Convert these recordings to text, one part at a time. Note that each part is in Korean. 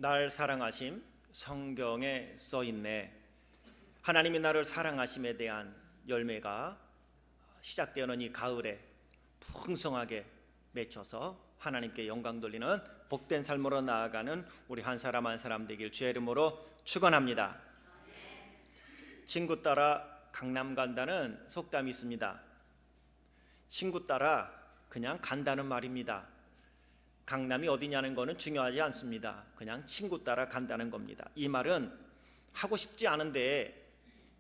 날 사랑하심 성경에 써있네. 하나님이 나를 사랑하심에 대한 열매가 시작되는 이 가을에 풍성하게 맺혀서 하나님께 영광 돌리는 복된 삶으로 나아가는 우리 한 사람 한 사람 되길 주의 이름으로 축원합니다. 친구 따라 강남 간다는 속담이 있습니다. 친구 따라 그냥 간다는 말입니다. 강남이 어디냐는 거는 중요하지 않습니다. 그냥 친구 따라 간다는 겁니다. 이 말은 하고 싶지 않은데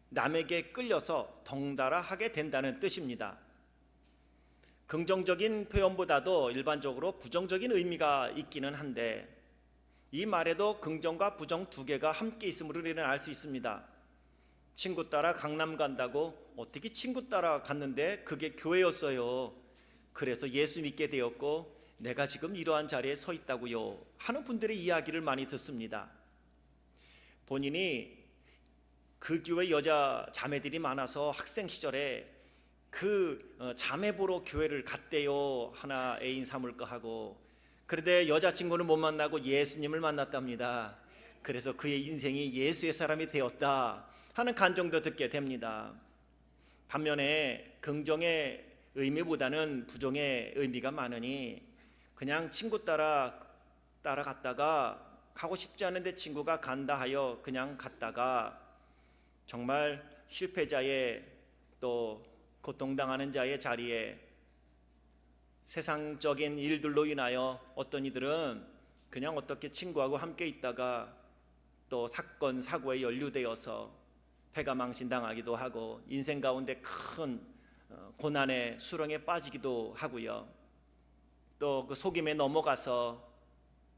남에게 끌려서 덩달아 하게 된다는 뜻입니다. 긍정적인 표현보다도 일반적으로 부정적인 의미가 있기는 한데 이 말에도 긍정과 부정 두 개가 함께 있음으로 우리는 알 수 있습니다. 친구 따라 강남 간다고 어떻게 친구 따라 갔는데 그게 교회였어요. 그래서 예수 믿게 되었고 내가 지금 이러한 자리에 서 있다고요 하는 분들의 이야기를 많이 듣습니다. 본인이 그 교회 여자 자매들이 많아서 학생 시절에 그 자매 보러 교회를 갔대요. 하나 애인 삼을까 하고 그런데 여자친구는 못 만나고 예수님을 만났답니다. 그래서 그의 인생이 예수의 사람이 되었다 하는 간증도 듣게 됩니다. 반면에 긍정의 의미보다는 부정의 의미가 많으니 그냥 친구 따라갔다가 가고 싶지 않은데 친구가 간다 하여 그냥 갔다가 정말 실패자의 또 고통당하는 자의 자리에 세상적인 일들로 인하여 어떤 이들은 그냥 어떻게 친구하고 함께 있다가 또 사건 사고에 연루되어서 패가망신당하기도 하고 인생 가운데 큰 고난의 수렁에 빠지기도 하고요. 또 그 속임에 넘어가서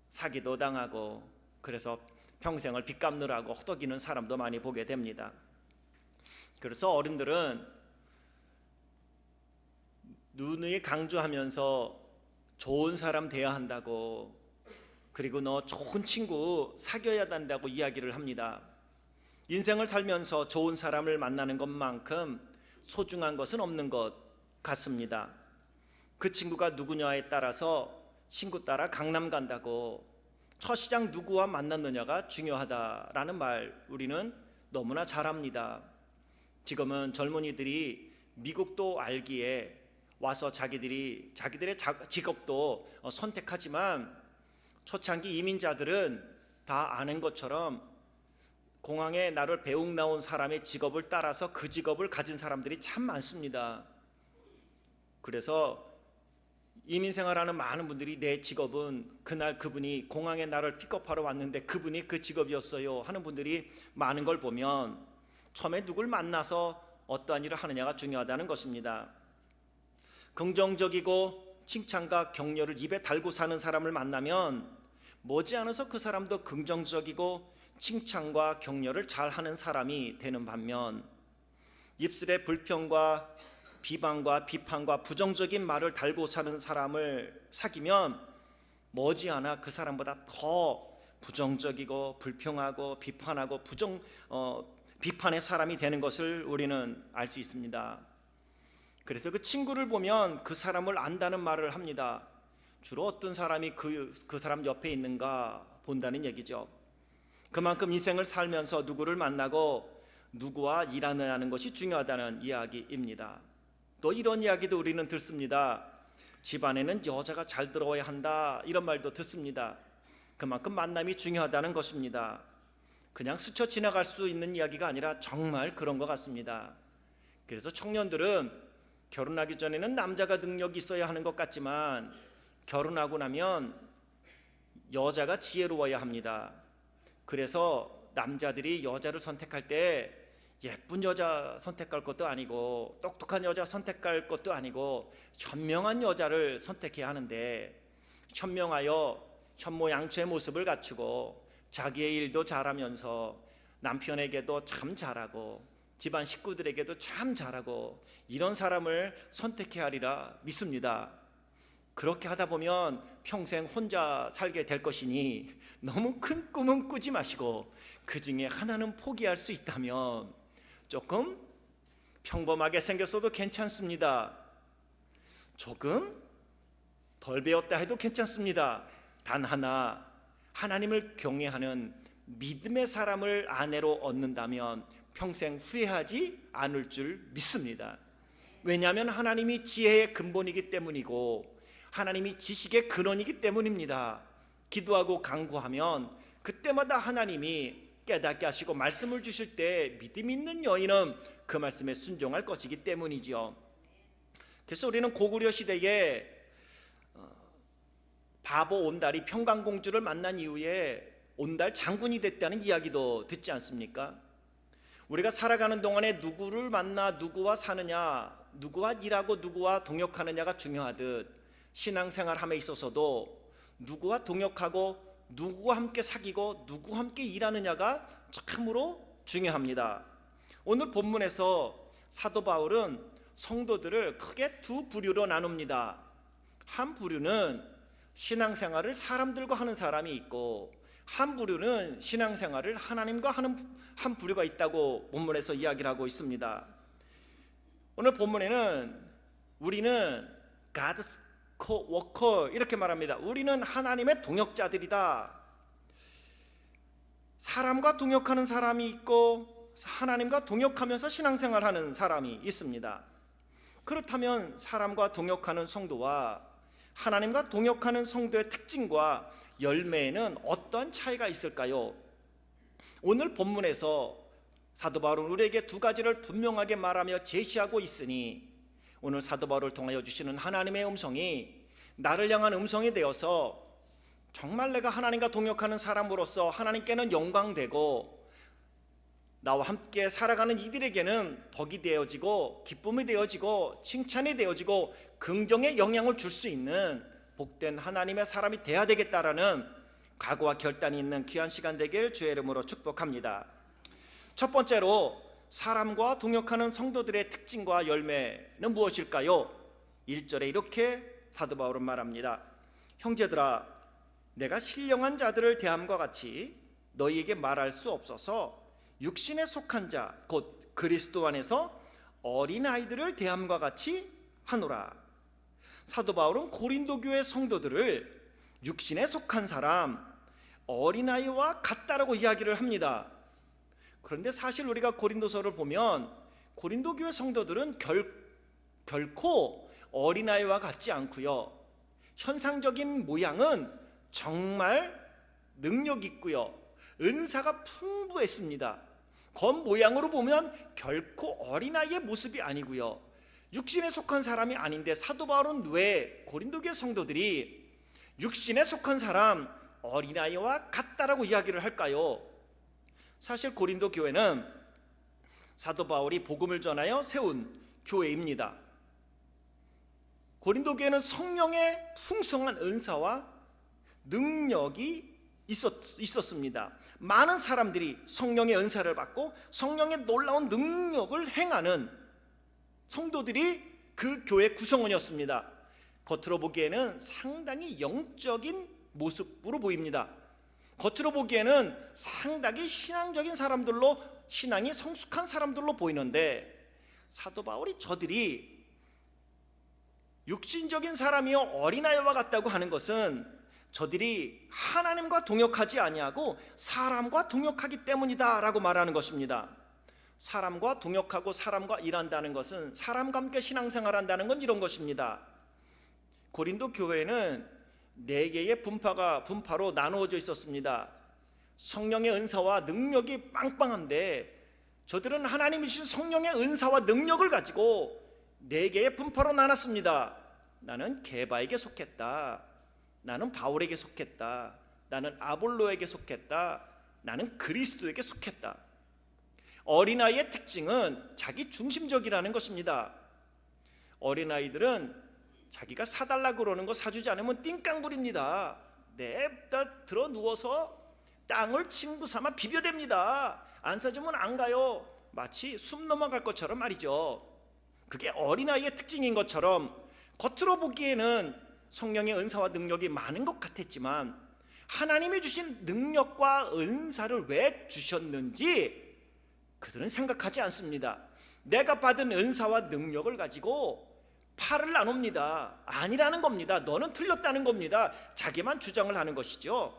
사기도 당하고 그래서 평생을 빚 갚느라고 허덕이는 사람도 많이 보게 됩니다. 그래서 어른들은 누누이 강조하면서 좋은 사람 돼야 한다고 그리고 너 좋은 친구 사귀어야 한다고 이야기를 합니다. 인생을 살면서 좋은 사람을 만나는 것만큼 소중한 것은 없는 것 같습니다. 그 친구가 누구냐에 따라서 친구 따라 강남 간다고 첫 시장 누구와 만났느냐가 중요하다라는 말 우리는 너무나 잘 압니다. 지금은 젊은이들이 미국도 알기에 와서 자기들의 직업도 선택하지만 초창기 이민자들은 다 아는 것처럼 공항에 나를 배웅 나온 사람의 직업을 따라서 그 직업을 가진 사람들이 참 많습니다. 그래서 이민 생활하는 많은 분들이 내 직업은 그날 그분이 공항에 나를 픽업하러 왔는데 그분이 그 직업이었어요 하는 분들이 많은 걸 보면 처음에 누굴 만나서 어떠한 일을 하느냐가 중요하다는 것입니다. 긍정적이고 칭찬과 격려를 입에 달고 사는 사람을 만나면 머지않아서 그 사람도 긍정적이고 칭찬과 격려를 잘하는 사람이 되는 반면 입술에 불평과 비방과 비판과 부정적인 말을 달고 사는 사람을 사귀면 머지않아 그 사람보다 더 부정적이고 불평하고 비판하고 비판의 사람이 되는 것을 우리는 알 수 있습니다. 그래서 그 친구를 보면 그 사람을 안다는 말을 합니다. 주로 어떤 사람이 그 사람 옆에 있는가 본다는 얘기죠. 그만큼 인생을 살면서 누구를 만나고 누구와 일하느냐는 것이 중요하다는 이야기입니다. 또 이런 이야기도 우리는 듣습니다. 집안에는 여자가 잘 들어와야 한다 이런 말도 듣습니다. 그만큼 만남이 중요하다는 것입니다. 그냥 스쳐 지나갈 수 있는 이야기가 아니라 정말 그런 것 같습니다. 그래서 청년들은 결혼하기 전에는 남자가 능력이 있어야 하는 것 같지만 결혼하고 나면 여자가 지혜로워야 합니다. 그래서 남자들이 여자를 선택할 때 예쁜 여자 선택할 것도 아니고 똑똑한 여자 선택할 것도 아니고 현명한 여자를 선택해야 하는데 현명하여 현모양처의 모습을 갖추고 자기의 일도 잘하면서 남편에게도 참 잘하고 집안 식구들에게도 참 잘하고 이런 사람을 선택해야 하리라 믿습니다. 그렇게 하다 보면 평생 혼자 살게 될 것이니 너무 큰 꿈은 꾸지 마시고 그 중에 하나는 포기할 수 있다면 조금 평범하게 생겼어도 괜찮습니다. 조금 덜 배웠다 해도 괜찮습니다. 단 하나 하나님을 경외하는 믿음의 사람을 아내로 얻는다면 평생 후회하지 않을 줄 믿습니다. 왜냐하면 하나님이 지혜의 근본이기 때문이고 하나님이 지식의 근원이기 때문입니다. 기도하고 간구하면 그때마다 하나님이 깨닫게 하시고 말씀을 주실 때 믿음 있는 여인은 그 말씀에 순종할 것이기 때문이죠. 그래서 우리는 고구려 시대에 바보 온달이 평강공주를 만난 이후에 온달 장군이 됐다는 이야기도 듣지 않습니까? 우리가 살아가는 동안에 누구를 만나 누구와 사느냐, 누구와 일하고 누구와 동역하느냐가 중요하듯 신앙생활함에 있어서도 누구와 동역하고 누구와 함께 사귀고 누구와 함께 일하느냐가 참으로 중요합니다. 오늘 본문에서 사도 바울은 성도들을 크게 두 부류로 나눕니다. 한 부류는 신앙생활을 사람들과 하는 사람이 있고 한 부류는 신앙생활을 하나님과 하는 한 부류가 있다고 본문에서 이야기를 하고 있습니다. 오늘 본문에는 우리는 God's co-worker 이렇게 말합니다. 우리는 하나님의 동역자들이다. 사람과 동역하는 사람이 있고 하나님과 동역하면서 신앙생활하는 사람이 있습니다. 그렇다면 사람과 동역하는 성도와 하나님과 동역하는 성도의 특징과 열매에는 어떤 차이가 있을까요? 오늘 본문에서 사도 바울은 우리에게 두 가지를 분명하게 말하며 제시하고 있으니 오늘 사도 바울을 통하여 주시는 하나님의 음성이 나를 향한 음성이 되어서 정말 내가 하나님과 동역하는 사람으로서 하나님께는 영광되고 나와 함께 살아가는 이들에게는 덕이 되어지고 기쁨이 되어지고 칭찬이 되어지고 긍정의 영향을 줄 수 있는 복된 하나님의 사람이 돼야 되겠다라는 각오와 결단이 있는 귀한 시간 되길 주의 이름으로 축복합니다. 첫 번째로 사람과 동역하는 성도들의 특징과 열매는 무엇일까요? 1절에 이렇게 사도 바울은 말합니다. 형제들아, 내가 신령한 자들을 대함과 같이 너희에게 말할 수 없어서 육신에 속한 자 곧 그리스도 안에서 어린아이들을 대함과 같이 하노라. 사도 바울은 고린도 교회 성도들을 육신에 속한 사람, 어린아이와 같다라고 이야기를 합니다. 그런데 사실 우리가 고린도서를 보면 고린도 교회 성도들은 결코 어린아이와 같지 않고요, 현상적인 모양은 정말 능력 있고요, 은사가 풍부했습니다. 겉모양으로 보면 결코 어린아이의 모습이 아니고요, 육신에 속한 사람이 아닌데 사도 바울은 왜 고린도 교회 성도들이 육신에 속한 사람, 어린아이와 같다라고 이야기를 할까요? 사실 고린도 교회는 사도 바울이 복음을 전하여 세운 교회입니다. 고린도 교회는 성령의 풍성한 은사와 능력이 있었습니다. 많은 사람들이 성령의 은사를 받고 성령의 놀라운 능력을 행하는 성도들이 그 교회 구성원이었습니다. 겉으로 보기에는 상당히 영적인 모습으로 보입니다. 겉으로 보기에는 상당히 신앙적인 사람들로, 신앙이 성숙한 사람들로 보이는데 사도 바울이 저들이 육신적인 사람이요 어린아이와 같다고 하는 것은 저들이 하나님과 동역하지 아니하고 사람과 동역하기 때문이다 라고 말하는 것입니다. 사람과 동역하고 사람과 일한다는 것은, 사람과 함께 신앙생활한다는 건 이런 것입니다. 고린도 교회는 4개의 분파로 나누어져 있었습니다. 성령의 은사와 능력이 빵빵한데 저들은 하나님이 주신 성령의 은사와 능력을 가지고 4개의 분파로 나눴습니다. 나는 게바에게 속했다, 나는 바울에게 속했다, 나는 아볼로에게 속했다, 나는 그리스도에게 속했다. 어린아이의 특징은 자기 중심적이라는 것입니다. 어린아이들은 자기가 사달라고 그러는 거 사주지 않으면 띵깡부립니다. 냅다 들어 누워서 땅을 친구 삼아 비벼댑니다. 안 사주면 안 가요. 마치 숨 넘어갈 것처럼 말이죠. 그게 어린아이의 특징인 것처럼 겉으로 보기에는 성령의 은사와 능력이 많은 것 같았지만 하나님이 주신 능력과 은사를 왜 주셨는지 그들은 생각하지 않습니다. 내가 받은 은사와 능력을 가지고 팔을 나눕니다. 아니라는 겁니다. 너는 틀렸다는 겁니다. 자기만 주장을 하는 것이죠.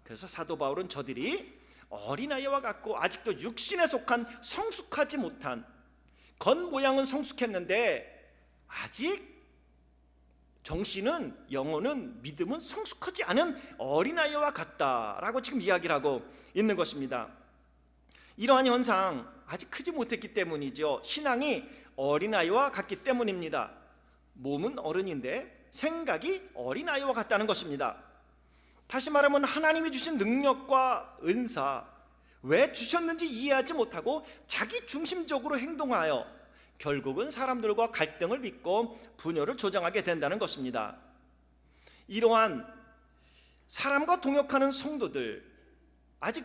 그래서 사도 바울은 저들이 어린아이와 같고 아직도 육신에 속한 성숙하지 못한, 겉모양은 성숙했는데 아직 정신은, 영혼은, 믿음은 성숙하지 않은 어린아이와 같다라고 지금 이야기를 하고 있는 것입니다. 이러한 현상 아직 크지 못했기 때문이죠. 신앙이 어린아이와 같기 때문입니다. 몸은 어른인데 생각이 어린아이와 같다는 것입니다. 다시 말하면 하나님이 주신 능력과 은사, 왜 주셨는지 이해하지 못하고 자기 중심적으로 행동하여 결국은 사람들과 갈등을 빚고 분열을 조장하게 된다는 것입니다. 이러한 사람과 동역하는 성도들, 아직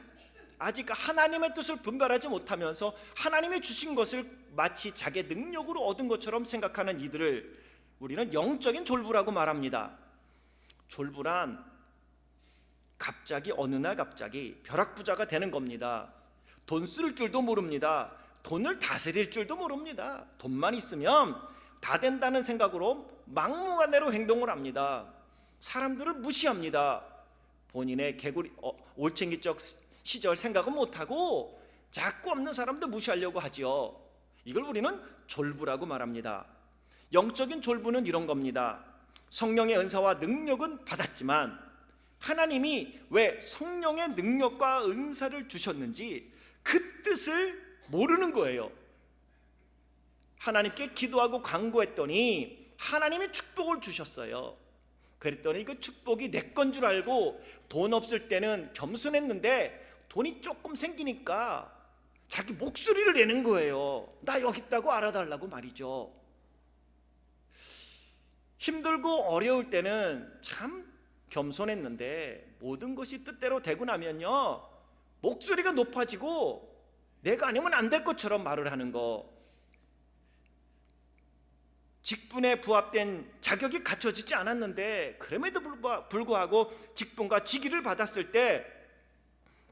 하나님의 뜻을 분별하지 못하면서 하나님이 주신 것을 마치 자기의 능력으로 얻은 것처럼 생각하는 이들을 우리는 영적인 졸부라고 말합니다. 졸부란 갑자기 어느 날 갑자기 벼락부자가 되는 겁니다. 돈 쓸 줄도 모릅니다. 돈을 다스릴 줄도 모릅니다. 돈만 있으면 다 된다는 생각으로 막무가내로 행동을 합니다. 사람들을 무시합니다. 본인의 개구리 올챙이적 시절 생각은 못하고 자꾸 없는 사람도 무시하려고 하지요. 이걸 우리는 졸부라고 말합니다. 영적인 졸부는 이런 겁니다. 성령의 은사와 능력은 받았지만 하나님이 왜 성령의 능력과 은사를 주셨는지 그 뜻을 모르는 거예요. 하나님께 기도하고 간구했더니 하나님이 축복을 주셨어요. 그랬더니 그 축복이 내 건 줄 알고 돈 없을 때는 겸손했는데 돈이 조금 생기니까 자기 목소리를 내는 거예요. 나 여기 있다고 알아달라고 말이죠. 힘들고 어려울 때는 참 겸손했는데 모든 것이 뜻대로 되고 나면요, 목소리가 높아지고 내가 아니면 안 될 것처럼 말을 하는 거. 직분에 부합된 자격이 갖춰지지 않았는데 그럼에도 불구하고 직분과 직위를 받았을 때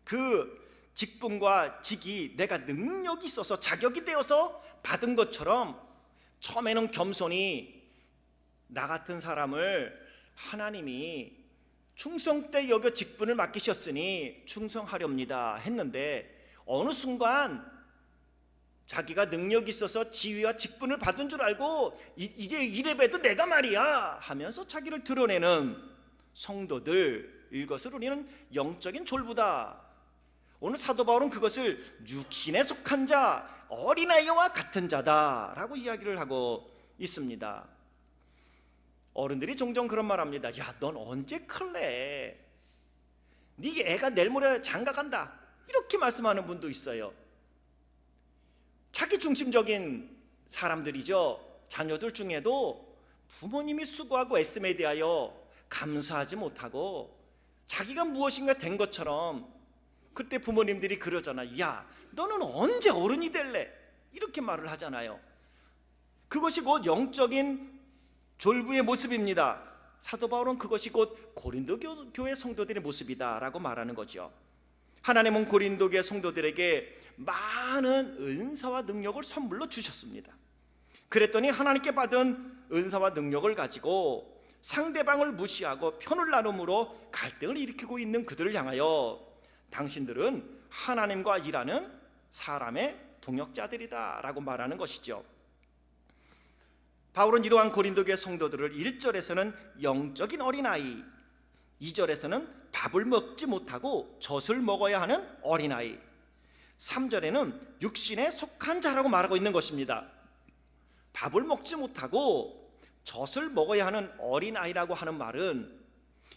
그 직분과 직이 내가 능력이 있어서 자격이 되어서 받은 것처럼 처음에는 겸손히 나 같은 사람을 하나님이 충성되 여겨 직분을 맡기셨으니 충성하렵니다 했는데 어느 순간 자기가 능력이 있어서 지위와 직분을 받은 줄 알고 이제 이래봬도 내가 말이야 하면서 자기를 드러내는 성도들, 이것을 우리는 영적인 졸부다. 오늘 사도 바울은 그것을 육신에 속한 자, 어린아이와 같은 자다라고 이야기를 하고 있습니다. 어른들이 종종 그런 말 합니다. 야, 넌 언제 클래? 네 애가 내일 모레 장가간다, 이렇게 말씀하는 분도 있어요. 자기 중심적인 사람들이죠. 자녀들 중에도 부모님이 수고하고 애씀에 대하여 감사하지 못하고 자기가 무엇인가 된 것처럼, 그때 부모님들이 그러잖아. 야, 너는 언제 어른이 될래? 이렇게 말을 하잖아요. 그것이 곧 영적인 졸부의 모습입니다. 사도 바울은 그것이 곧 고린도 교회 성도들의 모습이다 라고 말하는 거죠. 하나님은 고린도 교회 성도들에게 많은 은사와 능력을 선물로 주셨습니다. 그랬더니 하나님께 받은 은사와 능력을 가지고 상대방을 무시하고 편을 나눔으로 갈등을 일으키고 있는 그들을 향하여 당신들은 하나님과 일하는 사람의 동역자들이다 라고 말하는 것이죠. 바울은 이러한 고린도 교회 성도들을 1절에서는 영적인 어린아이, 2절에서는 밥을 먹지 못하고 젖을 먹어야 하는 어린아이, 3절에는 육신에 속한 자라고 말하고 있는 것입니다. 밥을 먹지 못하고 젖을 먹어야 하는 어린아이라고 하는 말은,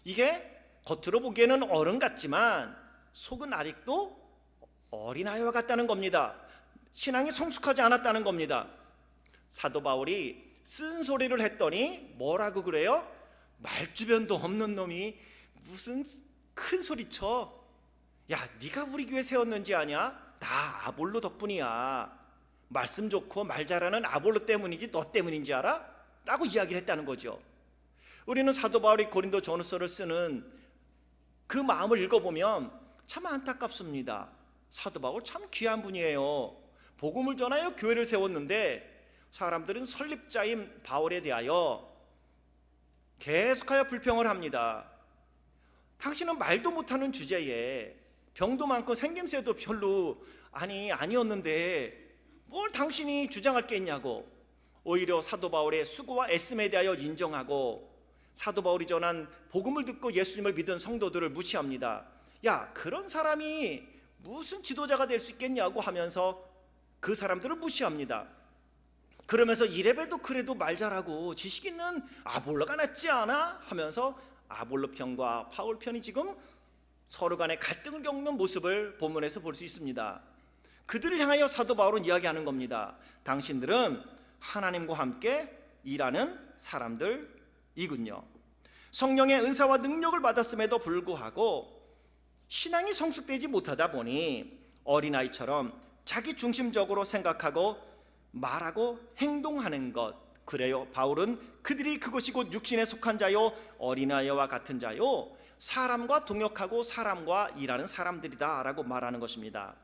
이게 겉으로 보기에는 어른 같지만 속은 아직도 어린아이와 같다는 겁니다. 신앙이 성숙하지 않았다는 겁니다. 사도 바울이 쓴소리를 했더니 뭐라고 그래요? 말주변도 없는 놈이 무슨 큰 소리 쳐. 야, 네가 우리 교회 세웠는지 아냐? 다 아볼로 덕분이야. 말씀 좋고 말 잘하는 아볼로 때문이지 너 때문인지 알아? 라고 이야기를 했다는 거죠. 우리는 사도 바울이 고린도 전후서를 쓰는 그 마음을 읽어보면 참 안타깝습니다. 사도 바울 참 귀한 분이에요. 복음을 전하여 교회를 세웠는데 사람들은 설립자인 바울에 대하여 계속하여 불평을 합니다. 당신은 말도 못하는 주제에 병도 많고 생김새도 별로 아니었는데 뭘 당신이 주장할 게 있냐고 오히려 사도 바울의 수고와 애씀에 대하여 인정하고 사도 바울이 전한 복음을 듣고 예수님을 믿은 성도들을 무시합니다. 야, 그런 사람이 무슨 지도자가 될 수 있겠냐고 하면서 그 사람들을 무시합니다. 그러면서 이래봬도 그래도 말 잘하고 지식 있는 아볼로가 낫지 않아? 하면서 아볼로 편과 바울 편이 지금 서로 간에 갈등을 겪는 모습을 본문에서 볼 수 있습니다. 그들을 향하여 사도 바울은 이야기하는 겁니다. 당신들은 하나님과 함께 일하는 사람들이군요. 성령의 은사와 능력을 받았음에도 불구하고 신앙이 성숙되지 못하다 보니 어린아이처럼 자기 중심적으로 생각하고 말하고 행동하는 것, 그래요. 바울은 그들이 그것이 곧 육신에 속한 자요 어린아이와 같은 자요 사람과 동역하고 사람과 일하는 사람들이다 라고 말하는 것입니다.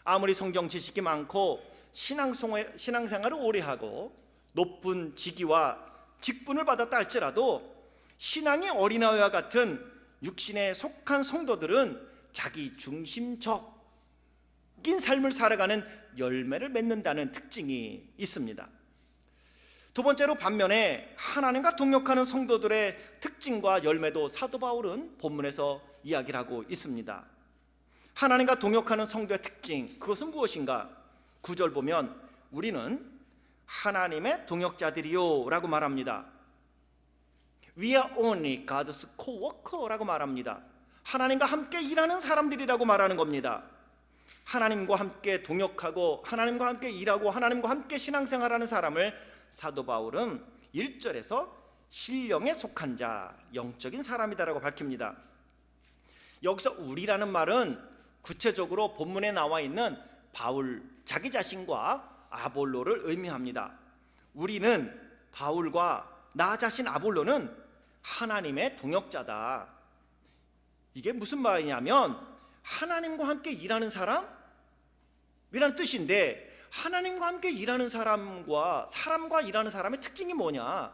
아무리 성경 지식이 많고 신앙생활을 오래 하고 높은 직위와 직분을 받았다 할지라도 신앙의 어린아이와 같은 육신에 속한 성도들은 자기 중심적인 삶을 살아가는 열매를 맺는다는 특징이 있습니다. 두 번째로 반면에 하나님과 동역하는 성도들의 특징과 열매도 사도 바울은 본문에서 이야기를 하고 있습니다. 하나님과 동역하는 성도의 특징, 그것은 무엇인가? 9절 보면 우리는 하나님의 동역자들이요 라고 말합니다. We are only God's co-worker 라고 말합니다. 하나님과 함께 일하는 사람들이라고 말하는 겁니다. 하나님과 함께 동역하고 하나님과 함께 일하고 하나님과 함께 신앙생활하는 사람을 사도 바울은 1절에서 신령에 속한 자, 영적인 사람이다라고 밝힙니다. 여기서 우리라는 말은 구체적으로 본문에 나와 있는 바울 자기 자신과 아볼로를 의미합니다. 우리는 바울과 나 자신 아볼로는 하나님의 동역자다. 이게 무슨 말이냐면 하나님과 함께 일하는 사람이라는 뜻인데 하나님과 함께 일하는 사람과 일하는 사람의 특징이 뭐냐?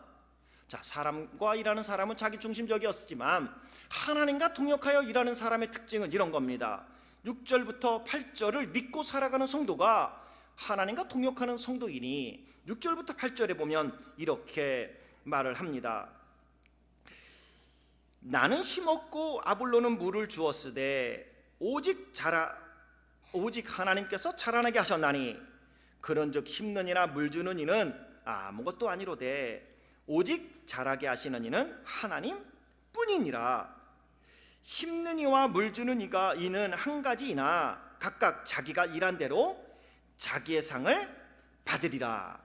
자, 사람과 일하는 사람은 자기 중심적이었지만 하나님과 동역하여 일하는 사람의 특징은 이런 겁니다. 6절부터 8절을 믿고 살아가는 성도가 하나님과 동역하는 성도이니 6절부터 8절에 보면 이렇게 말을 합니다. 나는 심었고 아볼로는 물을 주었으되 오직 하나님께서 자라나게 하셨나니 그런즉 심는 이나 물 주는 이는 아무것도 아니로되 오직 자라게 하시는 이는 하나님뿐이니라. 심는 이와 물 주는 이는 한 가지이나 각각 자기가 일한 대로 자기의 상을 받으리라.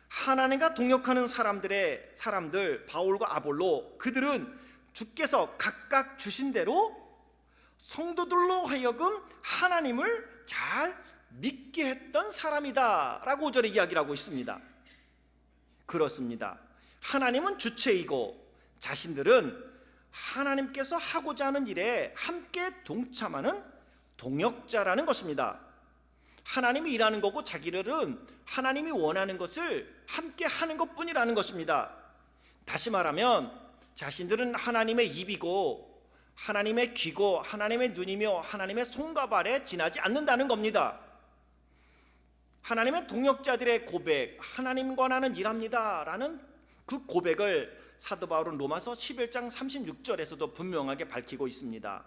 하나님과 동역하는 사람들 바울과 아볼로, 그들은 주께서 각각 주신 대로 성도들로 하여금 하나님을 잘 믿게 했던 사람이다 라고 5절에 이야기를 하고 있습니다. 그렇습니다. 하나님은 주체이고 자신들은 하나님께서 하고자 하는 일에 함께 동참하는 동역자라는 것입니다. 하나님이 일하는 거고 자기들은 하나님이 원하는 것을 함께 하는 것뿐이라는 것입니다. 다시 말하면 자신들은 하나님의 입이고 하나님의 귀고 하나님의 눈이며 하나님의 손과 발에 지나지 않는다는 겁니다. 하나님의 동역자들의 고백, 하나님과 나는 일합니다 라는 그 고백을 사도 바울은 로마서 11장 36절에서도 분명하게 밝히고 있습니다.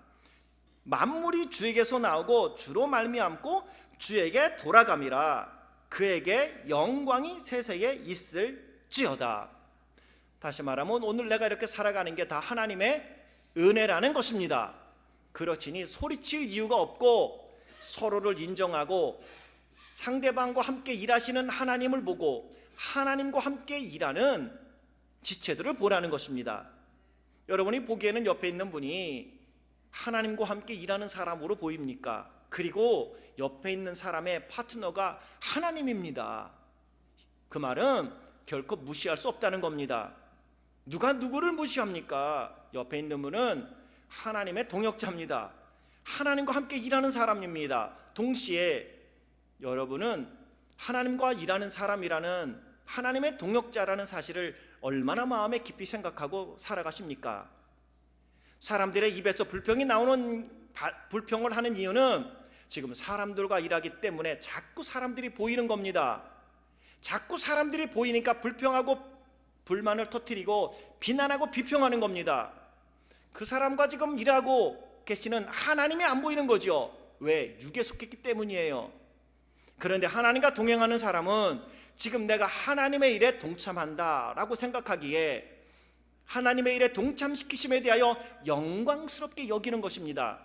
만물이 주에게서 나오고 주로 말미암고 주에게 돌아감이라. 그에게 영광이 세세에 있을지어다. 다시 말하면 오늘 내가 이렇게 살아가는 게 다 하나님의 은혜라는 것입니다. 그렇지니 소리칠 이유가 없고 서로를 인정하고 상대방과 함께 일하시는 하나님을 보고 하나님과 함께 일하는 지체들을 보라는 것입니다. 여러분이 보기에는 옆에 있는 분이 하나님과 함께 일하는 사람으로 보입니까? 그리고 옆에 있는 사람의 파트너가 하나님입니다. 그 말은 결코 무시할 수 없다는 겁니다. 누가 누구를 무시합니까? 옆에 있는 분은 하나님의 동역자입니다. 하나님과 함께 일하는 사람입니다. 동시에 여러분은 하나님과 일하는 사람이라는 하나님의 동역자라는 사실을 얼마나 마음에 깊이 생각하고 살아가십니까? 사람들의 입에서 불평을 하는 이유는 지금 사람들과 일하기 때문에 자꾸 사람들이 보이는 겁니다. 자꾸 사람들이 보이니까 불평하고 불만을 터뜨리고 비난하고 비평하는 겁니다. 그 사람과 지금 일하고 계시는 하나님이 안 보이는 거죠. 왜? 육에 속했기 때문이에요. 그런데 하나님과 동행하는 사람은 지금 내가 하나님의 일에 동참한다라고 생각하기에 하나님의 일에 동참시키심에 대하여 영광스럽게 여기는 것입니다.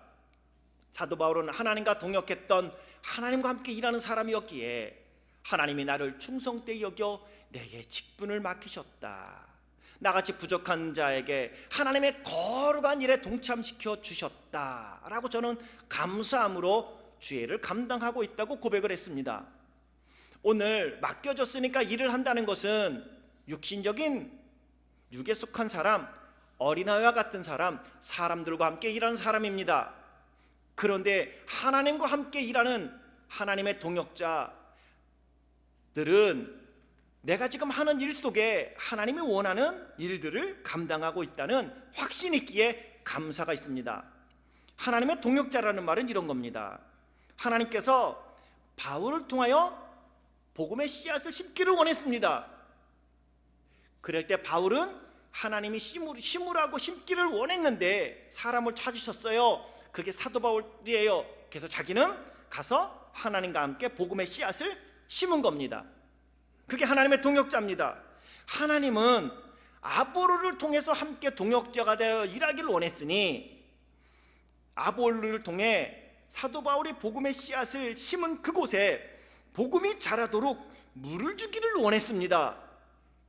사도 바울은 하나님과 동역했던 하나님과 함께 일하는 사람이었기에 하나님이 나를 충성되이 여겨 내게 직분을 맡기셨다, 나같이 부족한 자에게 하나님의 거룩한 일에 동참시켜 주셨다라고 저는 감사함으로 주의 일을 감당하고 있다고 고백을 했습니다. 오늘 맡겨졌으니까 일을 한다는 것은 육신적인 육에 속한 사람, 어린아이와 같은 사람, 사람들과 함께 일하는 사람입니다. 그런데 하나님과 함께 일하는 하나님의 동역자들은 내가 지금 하는 일 속에 하나님이 원하는 일들을 감당하고 있다는 확신이 있기에 감사가 있습니다. 하나님의 동역자라는 말은 이런 겁니다. 하나님께서 바울을 통하여 복음의 씨앗을 심기를 원했습니다. 그럴 때 바울은 하나님이 심으라고 심기를 원했는데 사람을 찾으셨어요. 그게 사도 바울이에요. 그래서 자기는 가서 하나님과 함께 복음의 씨앗을 심은 겁니다. 그게 하나님의 동역자입니다. 하나님은 아볼로를 통해서 함께 동역자가 되어 일하기를 원했으니 아볼로를 통해 사도 바울이 복음의 씨앗을 심은 그곳에 복음이 자라도록 물을 주기를 원했습니다.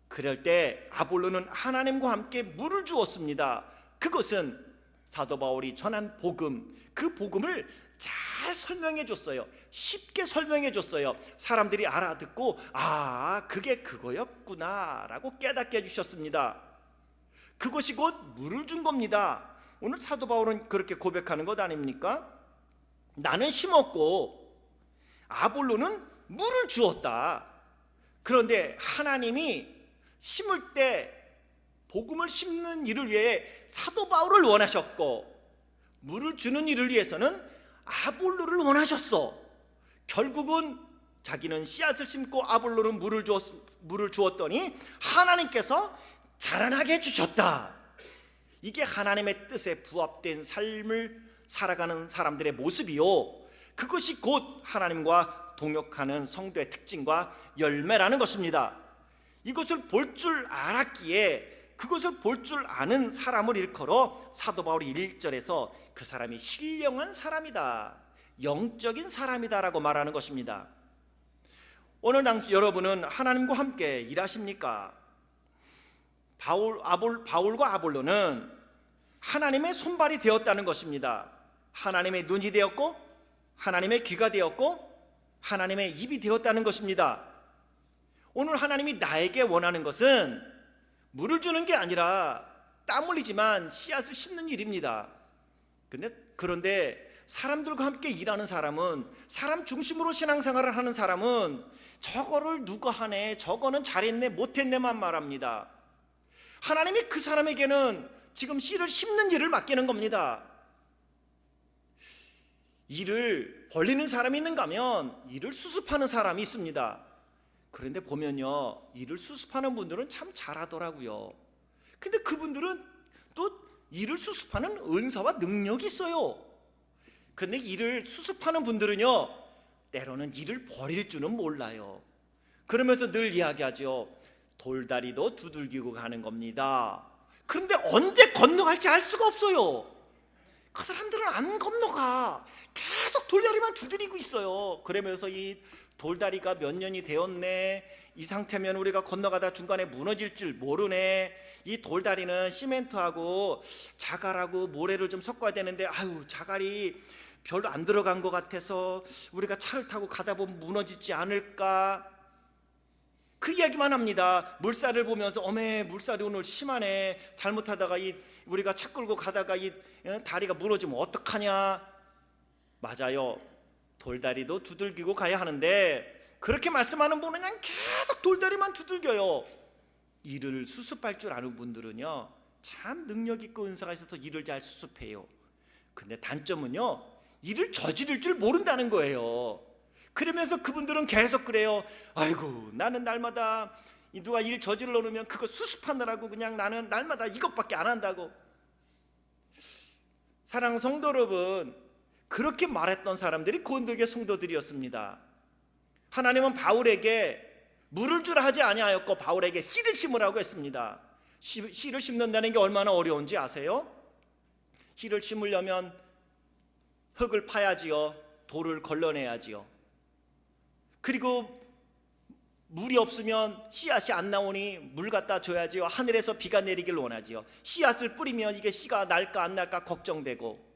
그럴 때 아볼로는 하나님과 함께 물을 주었습니다. 그것은 사도 바울이 전한 복음, 그 복음을 잘 설명해 줬어요. 쉽게 설명해 줬어요. 사람들이 알아듣고 그게 그거였구나 라고 깨닫게 해주셨습니다. 그것이 곧 물을 준 겁니다. 오늘 사도 바울은 그렇게 고백하는 것 아닙니까? 나는 심었고 아볼로는 물을 주었다. 그런데 하나님이 심을 때 복음을 심는 일을 위해 사도 바울을 원하셨고 물을 주는 일을 위해서는 아볼로를 원하셨어. 결국은 자기는 씨앗을 심고 아볼로는 물을 주었더니 하나님께서 자라나게 해주셨다. 이게 하나님의 뜻에 부합된 삶을 살아가는 사람들의 모습이요, 그것이 곧 하나님과 동역하는 성도의 특징과 열매라는 것입니다. 이것을 볼 줄 알았기에 그것을 볼 줄 아는 사람을 일컬어 사도 바울이 1절에서 그 사람이 신령한 사람이다, 영적인 사람이다라고 말하는 것입니다. 오늘 여러분은 하나님과 함께 일하십니까? 바울과 아볼로는 하나님의 손발이 되었다는 것입니다. 하나님의 눈이 되었고 하나님의 귀가 되었고 하나님의 입이 되었다는 것입니다. 오늘 하나님이 나에게 원하는 것은 물을 주는 게 아니라 땀 흘리지만 씨앗을 심는 일입니다. 그런데 사람들과 함께 일하는 사람은, 사람 중심으로 신앙생활을 하는 사람은 저거를 누가 하네, 저거는 잘했네 못했네만 말합니다. 하나님이 그 사람에게는 지금 씨를 심는 일을 맡기는 겁니다. 일을 벌리는 사람이 있는가 하면 일을 수습하는 사람이 있습니다. 그런데 보면요, 일을 수습하는 분들은 참 잘하더라고요. 근데 그분들은 또 일을 수습하는 은사와 능력이 있어요. 근데 일을 수습하는 분들은요, 때로는 일을 버릴 줄은 몰라요. 그러면서 늘 이야기하죠. 돌다리도 두들기고 가는 겁니다. 그런데 언제 건너갈지 알 수가 없어요. 그 사람들은 안 건너가. 계속 돌다리만 두드리고 있어요. 그러면서 이 돌다리가 몇 년이 되었네, 이 상태면 우리가 건너가다 중간에 무너질 줄 모르네, 이 돌다리는 시멘트하고 자갈하고 모래를 좀 섞어야 되는데 자갈이 별로 안 들어간 것 같아서 우리가 차를 타고 가다 보면 무너지지 않을까, 그 이야기만 합니다. 물살을 보면서 어메 물살이 오늘 심하네, 잘못하다가 우리가 차 끌고 가다가 이 다리가 무너지면 어떡하냐. 맞아요, 돌다리도 두들기고 가야 하는데 그렇게 말씀하는 분은 그냥 계속 돌다리만 두들겨요. 일을 수습할 줄 아는 분들은요, 참 능력 있고 은사가 있어서 일을 잘 수습해요. 근데 단점은요, 일을 저지를 줄 모른다는 거예요. 그러면서 그분들은 계속 그래요. 아이고, 나는 날마다 누가 일 저질러 놓으면 그거 수습하느라고 그냥 나는 날마다 이것밖에 안 한다고. 사랑하는 성도 여러분, 그렇게 말했던 사람들이 고린도교회 성도들이었습니다. 하나님은 바울에게 물을 주라 하지 아니하였고 바울에게 씨를 심으라고 했습니다. 씨를 심는다는 게 얼마나 어려운지 아세요? 씨를 심으려면 흙을 파야지요, 돌을 걸러내야지요. 그리고 물이 없으면 씨앗이 안 나오니 물 갖다 줘야지요. 하늘에서 비가 내리길 원하지요. 씨앗을 뿌리면 이게 씨가 날까 안 날까 걱정되고,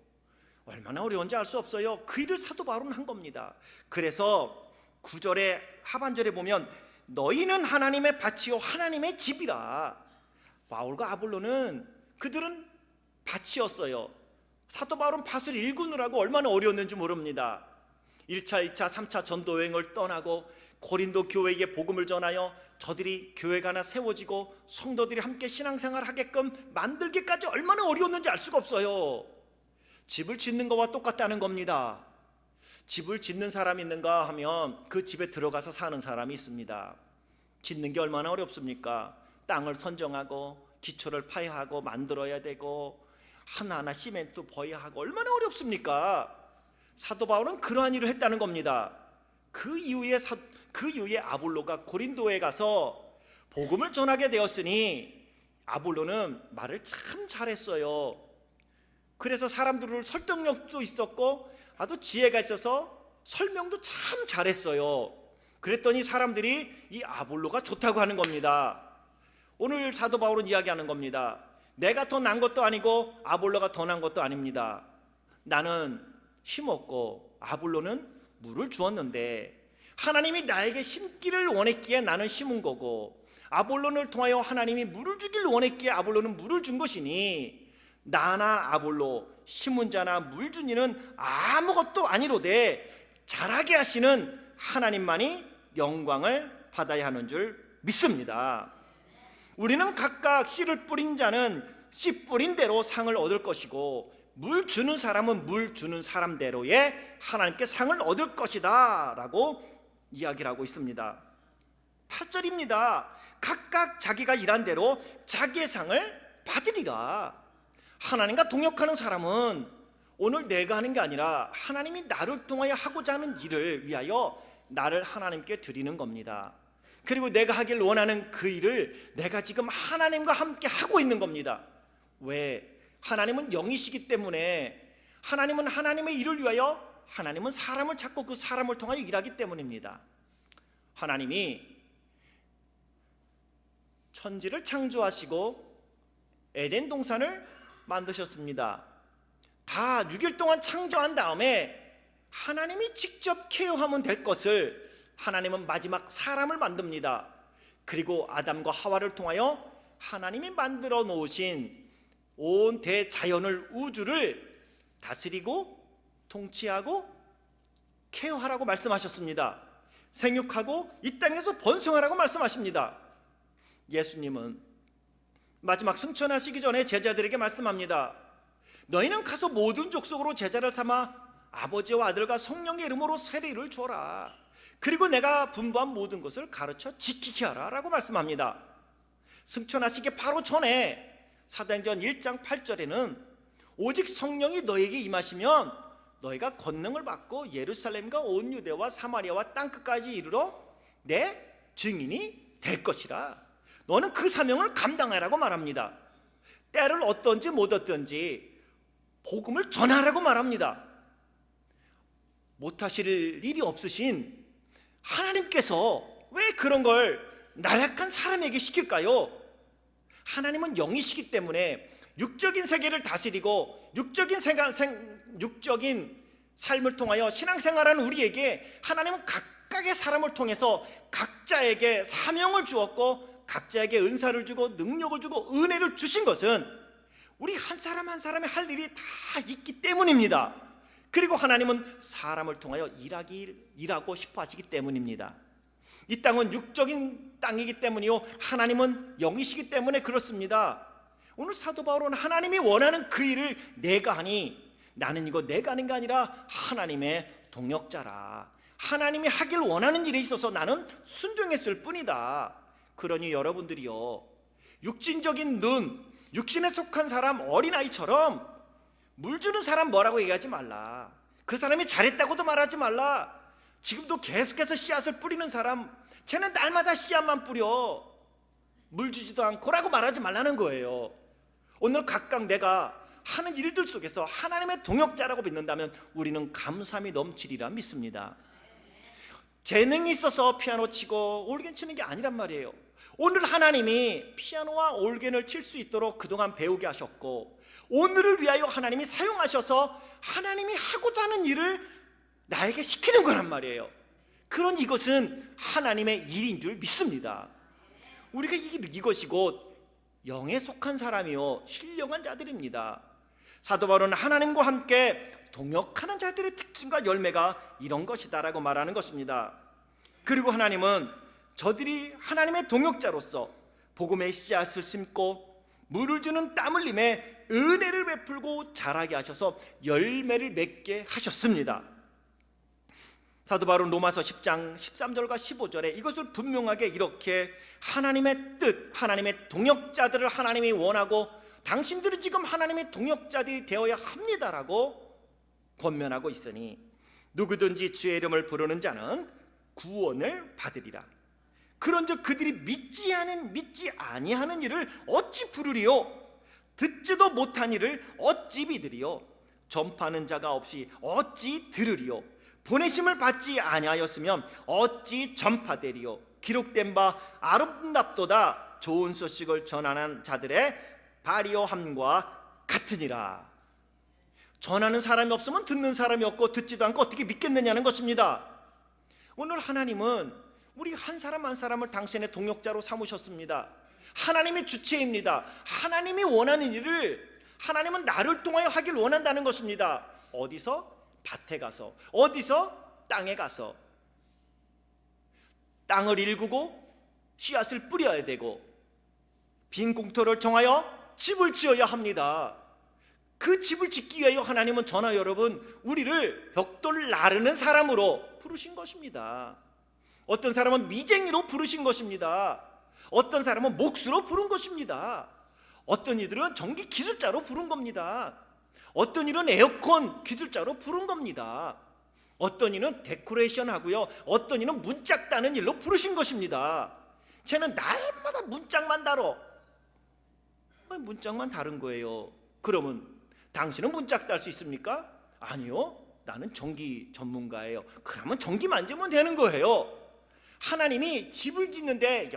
얼마나 어려운지 알 수 없어요. 그 일을 사도 바울은 한 겁니다. 그래서 9절의 하반절에 보면 너희는 하나님의 밭이요 하나님의 집이라. 바울과 아볼로는 그들은 밭이었어요. 사도 바울은 밭을 일구느라고 얼마나 어려웠는지 모릅니다. 1차, 2차, 3차 전도 여행을 떠나고 고린도 교회에게 복음을 전하여 저들이 교회가 하나 세워지고 성도들이 함께 신앙생활 하게끔 만들기까지 얼마나 어려웠는지 알 수가 없어요. 집을 짓는 것과 똑같다는 겁니다. 집을 짓는 사람이 있는가 하면 그 집에 들어가서 사는 사람이 있습니다. 짓는 게 얼마나 어렵습니까? 땅을 선정하고 기초를 파야 하고 만들어야 되고 하나하나 시멘트 버야 하고 얼마나 어렵습니까? 사도 바울은 그러한 일을 했다는 겁니다. 그 이후에 아볼로가 고린도에 가서 복음을 전하게 되었으니 아볼로는 말을 참 잘했어요. 그래서 사람들을 설득력도 있었고 아주 지혜가 있어서 설명도 참 잘했어요. 그랬더니 사람들이 이 아볼로가 좋다고 하는 겁니다. 오늘 사도 바울은 이야기하는 겁니다. 내가 더 난 것도 아니고 아볼로가 더 난 것도 아닙니다. 나는 심었고 아볼로는 물을 주었는데 하나님이 나에게 심기를 원했기에 나는 심은 거고 아볼로를 통하여 하나님이 물을 주길 원했기에 아볼로는 물을 준 것이니 나나 아볼로 심은 자나 물 준 이는 아무것도 아니로되 자라게 하시는 하나님만이 영광을 받아야 하는 줄 믿습니다. 우리는 각각 씨를 뿌린 자는 씨 뿌린 대로 상을 얻을 것이고 물 주는 사람은 물 주는 사람대로의 하나님께 상을 얻을 것이다 라고 이야기를 하고 있습니다. 8절입니다. 각각 자기가 일한 대로 자기의 상을 받으리라. 하나님과 동역하는 사람은 오늘 내가 하는 게 아니라 하나님이 나를 통하여 하고자 하는 일을 위하여 나를 하나님께 드리는 겁니다. 그리고 내가 하길 원하는 그 일을 내가 지금 하나님과 함께 하고 있는 겁니다. 왜? 하나님은 영이시기 때문에 하나님은 하나님의 일을 위하여 하나님은 사람을 찾고 그 사람을 통하여 일하기 때문입니다. 하나님이 천지를 창조하시고 에덴 동산을 만드셨습니다. 다 6일 동안 창조한 다음에 하나님이 직접 케어하면 될 것을 하나님은 마지막 사람을 만듭니다. 그리고 아담과 하와를 통하여 하나님이 만들어 놓으신 온 대자연을 우주를 다스리고 통치하고 케어하라고 말씀하셨습니다. 생육하고 이 땅에서 번성하라고 말씀하십니다. 예수님은 마지막 승천하시기 전에 제자들에게 말씀합니다. 너희는 가서 모든 족속으로 제자를 삼아 아버지와 아들과 성령의 이름으로 세례를 주어라. 그리고 내가 분부한 모든 것을 가르쳐 지키게 하라 라고 말씀합니다. 승천하시기 바로 전에 사도행전 1장 8절에는 오직 성령이 너에게 임하시면 너희가 권능을 받고 예루살렘과 온 유대와 사마리아와 땅끝까지 이르러 내 증인이 될 것이라. 너는 그 사명을 감당하라고 말합니다. 때를 얻든지 못 얻든지 복음을 전하라고 말합니다. 못하실 일이 없으신 하나님께서 왜 그런 걸 나약한 사람에게 시킬까요? 하나님은 영이시기 때문에 육적인 세계를 다스리고 육적인 삶을 통하여 신앙생활하는 우리에게 하나님은 각각의 사람을 통해서 각자에게 사명을 주었고 각자에게 은사를 주고 능력을 주고 은혜를 주신 것은 우리 한 사람 한 사람의 할 일이 다 있기 때문입니다. 그리고 하나님은 사람을 통하여 일하고 싶어 하시기 때문입니다. 이 땅은 육적인 땅이기 때문이요 하나님은 영이시기 때문에 그렇습니다. 오늘 사도 바울은 하나님이 원하는 그 일을 내가 하니 나는 이거 내가 하는 게 아니라 하나님의 동역자라. 하나님이 하길 원하는 일에 있어서 나는 순종했을 뿐이다. 그러니 여러분들이요, 육신적인 눈, 육신에 속한 사람, 어린아이처럼 물 주는 사람 뭐라고 얘기하지 말라. 그 사람이 잘했다고도 말하지 말라. 지금도 계속해서 씨앗을 뿌리는 사람, 쟤는 날마다 씨앗만 뿌려 물 주지도 않고라고 말하지 말라는 거예요. 오늘 각각 내가 하는 일들 속에서 하나님의 동역자라고 믿는다면 우리는 감사함이 넘치리라 믿습니다. 재능이 있어서 피아노 치고 올겐 치는 게 아니란 말이에요. 오늘 하나님이 피아노와 올겐을 칠 수 있도록 그동안 배우게 하셨고, 오늘을 위하여 하나님이 사용하셔서 하나님이 하고자 하는 일을 나에게 시키는 거란 말이에요. 그런 이것은 하나님의 일인 줄 믿습니다. 우리가 이것이 곧 영에 속한 사람이요 신령한 자들입니다. 사도 바울은 하나님과 함께 동역하는 자들의 특징과 열매가 이런 것이다라고 말하는 것입니다. 그리고 하나님은 저들이 하나님의 동역자로서 복음의 씨앗을 심고 물을 주는 땀 흘림에 은혜를 베풀고 자라게 하셔서 열매를 맺게 하셨습니다. 사도 바울은 로마서 10장 13절과 15절에 이것을 분명하게 이렇게 하나님의 뜻, 하나님의 동역자들을 하나님이 원하고 당신들이 지금 하나님의 동역자들이 되어야 합니다라고 권면하고 있으니 누구든지 주의 이름을 부르는 자는 구원을 받으리라. 그런즉 그들이 믿지 아니하는 일을 어찌 부르리요? 듣지도 못한 일을 어찌 믿으리요? 전파하는 자가 없이 어찌 들으리요? 보내심을 받지 아니하였으면 어찌 전파되리요? 기록된 바 아름답도다 좋은 소식을 전하는 자들의 발효함과 같으니라. 전하는 사람이 없으면 듣는 사람이 없고 듣지도 않고 어떻게 믿겠느냐는 것입니다. 오늘 하나님은 우리 한 사람 한 사람을 당신의 동역자로 삼으셨습니다. 하나님이 주체입니다. 하나님이 원하는 일을 하나님은 나를 통하여 하길 원한다는 것입니다. 어디서? 밭에 가서, 어디서? 땅에 가서 땅을 일구고 씨앗을 뿌려야 되고 빈 공터를 정하여 집을 지어야 합니다. 그 집을 짓기 위하여 하나님은 저나 여러분 우리를 벽돌을 나르는 사람으로 부르신 것입니다. 어떤 사람은 미쟁이로 부르신 것입니다. 어떤 사람은 목수로 부른 것입니다. 어떤 이들은 전기 기술자로 부른 겁니다. 어떤 일은 에어컨 기술자로 부른 겁니다. 어떤 일은 데코레이션 하고요, 어떤 일은 문짝 따는 일로 부르신 것입니다. 쟤는 날마다 문짝만 달어. 문짝만 다른 거예요. 그러면 당신은 문짝 딸 수 있습니까? 아니요, 나는 전기 전문가예요. 그러면 전기 만지면 되는 거예요. 하나님이 집을 짓는데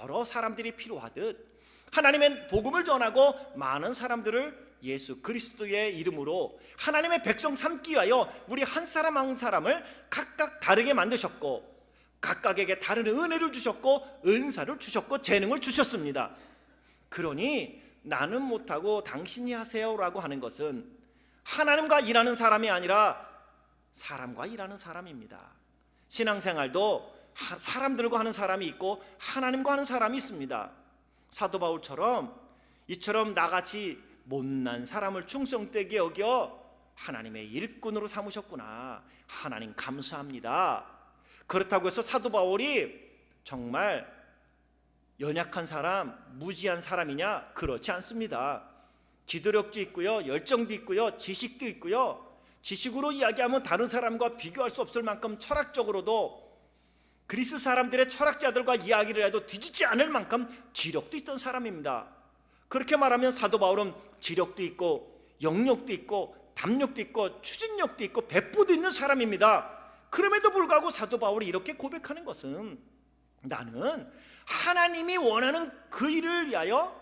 여러 사람들이 필요하듯 하나님의 복음을 전하고 많은 사람들을 예수 그리스도의 이름으로 하나님의 백성 삼기 위하여 우리 한 사람 한 사람을 각각 다르게 만드셨고 각각에게 다른 은혜를 주셨고 은사를 주셨고 재능을 주셨습니다. 그러니 나는 못하고 당신이 하세요라고 하는 것은 하나님과 일하는 사람이 아니라 사람과 일하는 사람입니다. 신앙생활도 사람들과 하는 사람이 있고 하나님과 하는 사람이 있습니다. 사도 바울처럼 이처럼 나같이 못난 사람을 충성되게 여겨 하나님의 일꾼으로 삼으셨구나. 하나님 감사합니다. 그렇다고 해서 사도 바울이 정말 연약한 사람, 무지한 사람이냐? 그렇지 않습니다. 지도력도 있고요, 열정도 있고요, 지식도 있고요. 지식으로 이야기하면 다른 사람과 비교할 수 없을 만큼 철학적으로도 그리스 사람들의 철학자들과 이야기를 해도 뒤지지 않을 만큼 지력도 있던 사람입니다. 그렇게 말하면 사도 바울은 지력도 있고 영력도 있고 담력도 있고 추진력도 있고 배포도 있는 사람입니다. 그럼에도 불구하고 사도 바울이 이렇게 고백하는 것은 나는 하나님이 원하는 그 일을 위하여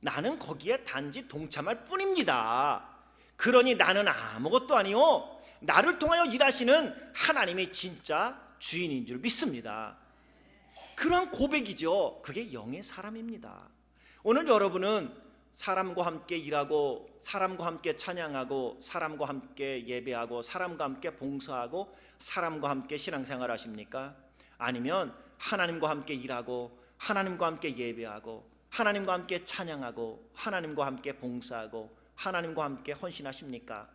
나는 거기에 단지 동참할 뿐입니다. 그러니 나는 아무것도 아니요, 나를 통하여 일하시는 하나님이 진짜 주인인 줄 믿습니다. 그러한 고백이죠. 그게 영의 사람입니다. 오늘 여러분은 사람과 함께 일하고 사람과 함께 찬양하고 사람과 함께 예배하고 사람과 함께 봉사하고 사람과 함께 신앙생활 하십니까? 아니면 하나님과 함께 일하고 하나님과 함께 예배하고 하나님과 함께 찬양하고 하나님과 함께 봉사하고 하나님과 함께 헌신하십니까?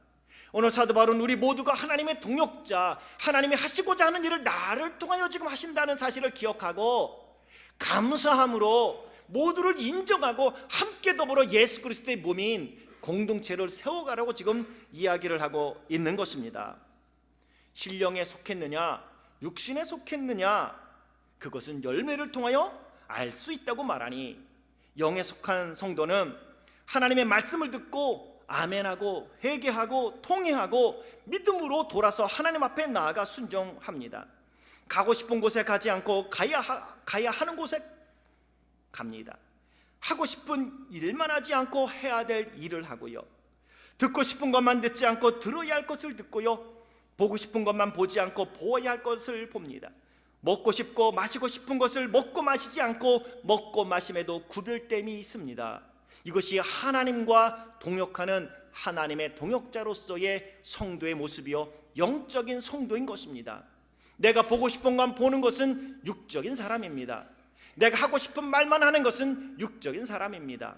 오늘 사도 바울은 우리 모두가 하나님의 동역자, 하나님이 하시고자 하는 일을 나를 통하여 지금 하신다는 사실을 기억하고 감사함으로 모두를 인정하고 함께 더불어 예수 그리스도의 몸인 공동체를 세워가라고 지금 이야기를 하고 있는 것입니다. 신령에 속했느냐 육신에 속했느냐 그것은 열매를 통하여 알 수 있다고 말하니, 영에 속한 성도는 하나님의 말씀을 듣고 아멘하고 회개하고 통회하고 믿음으로 돌아서 하나님 앞에 나아가 순종합니다. 가고 싶은 곳에 가지 않고 가야 하는 곳에 갑니다. 하고 싶은 일만 하지 않고 해야 될 일을 하고요, 듣고 싶은 것만 듣지 않고 들어야 할 것을 듣고요, 보고 싶은 것만 보지 않고 보아야 할 것을 봅니다. 먹고 싶고 마시고 싶은 것을 먹고 마시지 않고 먹고 마심에도 구별됨이 있습니다. 이것이 하나님과 동역하는 하나님의 동역자로서의 성도의 모습이요 영적인 성도인 것입니다. 내가 보고 싶은 것 보는 것은 육적인 사람입니다. 내가 하고 싶은 말만 하는 것은 육적인 사람입니다.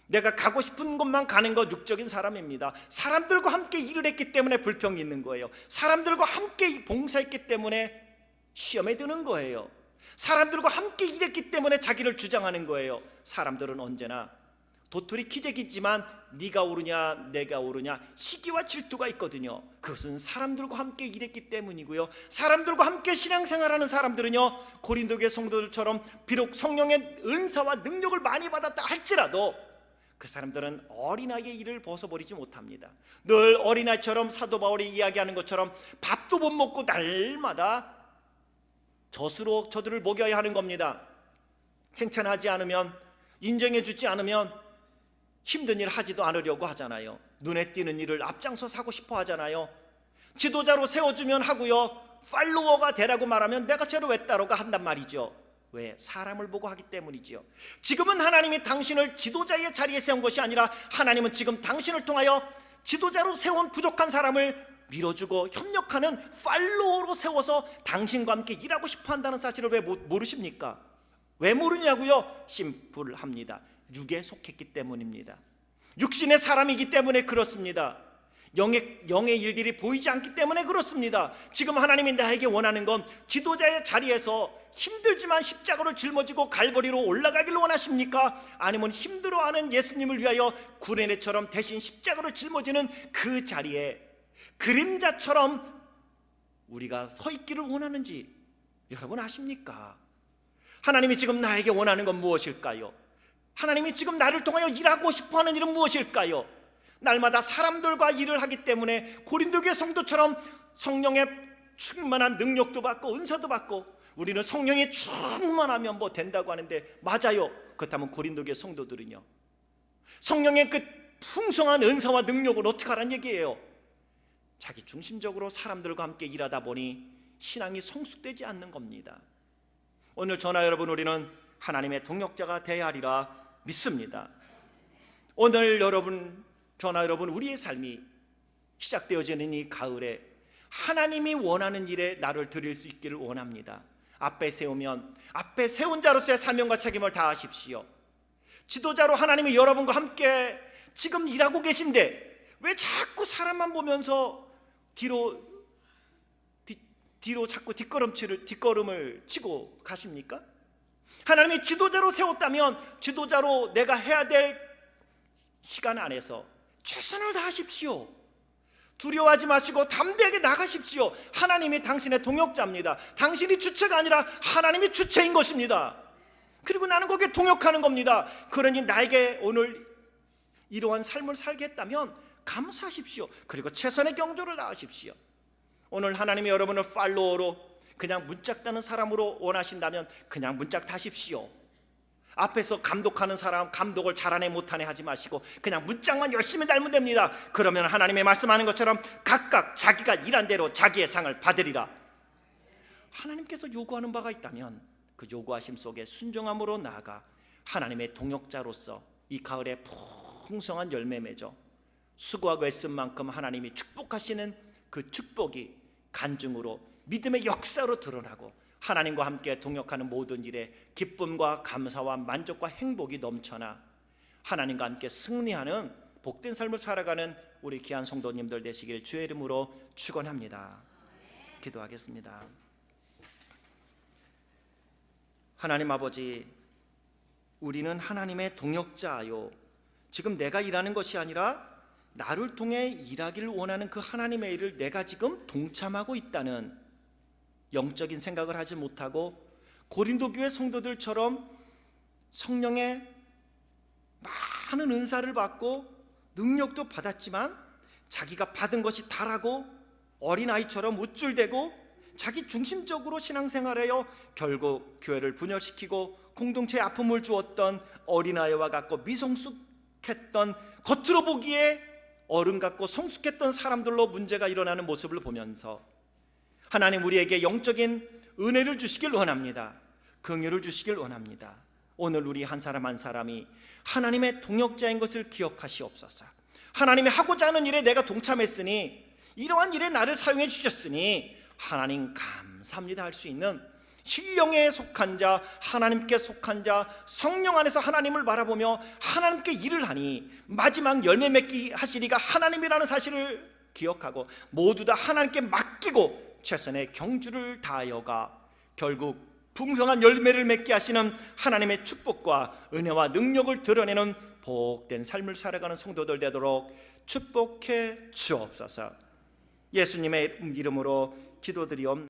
내가 가고 싶은 곳만 가는 것 육적인 사람입니다. 사람들과 함께 일을 했기 때문에 불평이 있는 거예요. 사람들과 함께 봉사했기 때문에 시험에 드는 거예요. 사람들과 함께 일했기 때문에 자기를 주장하는 거예요. 사람들은 언제나 도토리 키재기지만 네가 오르냐 내가 오르냐 시기와 질투가 있거든요. 그것은 사람들과 함께 일했기 때문이고요, 사람들과 함께 신앙생활하는 사람들은요, 고린도교회 성도들처럼 비록 성령의 은사와 능력을 많이 받았다 할지라도 그 사람들은 어린아이의 일을 벗어버리지 못합니다. 늘 어린아이처럼 사도 바울이 이야기하는 것처럼 밥도 못 먹고 날마다 젖으로 저들을 먹여야 하는 겁니다. 칭찬하지 않으면, 인정해 주지 않으면 힘든 일 하지도 않으려고 하잖아요. 눈에 띄는 일을 앞장서 하고 싶어 하잖아요. 지도자로 세워주면 하고요, 팔로워가 되라고 말하면 내가 쟤를 왜 따라가 한단 말이죠. 왜? 사람을 보고 하기 때문이죠. 지금은 하나님이 당신을 지도자의 자리에 세운 것이 아니라 하나님은 지금 당신을 통하여 지도자로 세운 부족한 사람을 밀어주고 협력하는 팔로워로 세워서 당신과 함께 일하고 싶어 한다는 사실을 왜 모르십니까? 왜 모르냐고요? 심플합니다. 육에 속했기 때문입니다. 육신의 사람이기 때문에 그렇습니다. 영의 일들이 보이지 않기 때문에 그렇습니다. 지금 하나님이 나에게 원하는 건 지도자의 자리에서 힘들지만 십자가를 짊어지고 갈보리로 올라가기를 원하십니까? 아니면 힘들어하는 예수님을 위하여 구레네처럼 대신 십자가를 짊어지는 그 자리에 그림자처럼 우리가 서 있기를 원하는지 여러분 아십니까? 하나님이 지금 나에게 원하는 건 무엇일까요? 하나님이 지금 나를 통하여 일하고 싶어하는 일은 무엇일까요? 날마다 사람들과 일을 하기 때문에 고린도교회 성도처럼 성령의 충만한 능력도 받고 은사도 받고, 우리는 성령이 충만하면 뭐 된다고 하는데 맞아요. 그렇다면 고린도교회 성도들은요, 성령의 그 풍성한 은사와 능력을 어떻게 하라는 얘기예요? 자기 중심적으로 사람들과 함께 일하다 보니 신앙이 성숙되지 않는 겁니다. 오늘 저나 여러분, 우리는 하나님의 동역자가 되어야 하리라 믿습니다. 오늘 저나 여러분, 우리의 삶이 시작되어지는 이 가을에 하나님이 원하는 일에 나를 드릴 수 있기를 원합니다. 앞에 세운 자로서의 사명과 책임을 다하십시오. 지도자로 하나님이 여러분과 함께 지금 일하고 계신데 왜 자꾸 사람만 보면서 뒤로 자꾸 뒷걸음을 치고 가십니까? 하나님이 지도자로 세웠다면 지도자로 내가 해야 될 시간 안에서 최선을 다하십시오. 두려워하지 마시고 담대하게 나가십시오. 하나님이 당신의 동역자입니다. 당신이 주체가 아니라 하나님이 주체인 것입니다. 그리고 나는 거기에 동역하는 겁니다. 그러니 나에게 오늘 이러한 삶을 살게 했다면 감사하십시오. 그리고 최선의 경주를 다하십시오. 오늘 하나님이 여러분을 팔로워로 그냥 문짝 따는 사람으로 원하신다면 그냥 문짝 타십시오. 앞에서 감독하는 사람 감독을 잘하네 못하네 하지 마시고 그냥 문짝만 열심히 달면 됩니다. 그러면 하나님의 말씀하는 것처럼 각각 자기가 일한 대로 자기의 상을 받으리라. 하나님께서 요구하는 바가 있다면 그 요구하심 속에 순종함으로 나아가 하나님의 동역자로서 이 가을에 풍성한 열매 맺어 수고하고 애쓴 만큼 하나님이 축복하시는 그 축복이 간증으로 믿음의 역사로 드러나고 하나님과 함께 동역하는 모든 일에 기쁨과 감사와 만족과 행복이 넘쳐나 하나님과 함께 승리하는 복된 삶을 살아가는 우리 귀한 성도님들 되시길 주의 이름으로 축원합니다. 기도하겠습니다. 하나님 아버지, 우리는 하나님의 동역자요, 지금 내가 일하는 것이 아니라 나를 통해 일하기를 원하는 그 하나님의 일을 내가 지금 동참하고 있다는 영적인 생각을 하지 못하고 고린도 교회 성도들처럼 성령의 많은 은사를 받고 능력도 받았지만 자기가 받은 것이 다라고 어린아이처럼 우쭐대고 자기 중심적으로 신앙생활하여 결국 교회를 분열시키고 공동체에 아픔을 주었던 어린아이와 같고 미성숙했던, 겉으로 보기에 어른 같고 성숙했던 사람들로 문제가 일어나는 모습을 보면서 하나님, 우리에게 영적인 은혜를 주시길 원합니다. 긍휼을 주시길 원합니다. 오늘 우리 한 사람 한 사람이 하나님의 동역자인 것을 기억하시옵소서. 하나님이 하고자 하는 일에 내가 동참했으니, 이러한 일에 나를 사용해 주셨으니 하나님 감사합니다 할 수 있는 신령에 속한 자, 하나님께 속한 자, 성령 안에서 하나님을 바라보며 하나님께 일을 하니 마지막 열매 맺기 하시리가 하나님이라는 사실을 기억하고 모두 다 하나님께 맡기고 최선의 경주를 다하여가 결국 풍성한 열매를 맺게 하시는 하나님의 축복과 은혜와 능력을 드러내는 복된 삶을 살아가는 성도들 되도록 축복해 주옵소서. 예수님의 이름으로 기도드리옵나이다.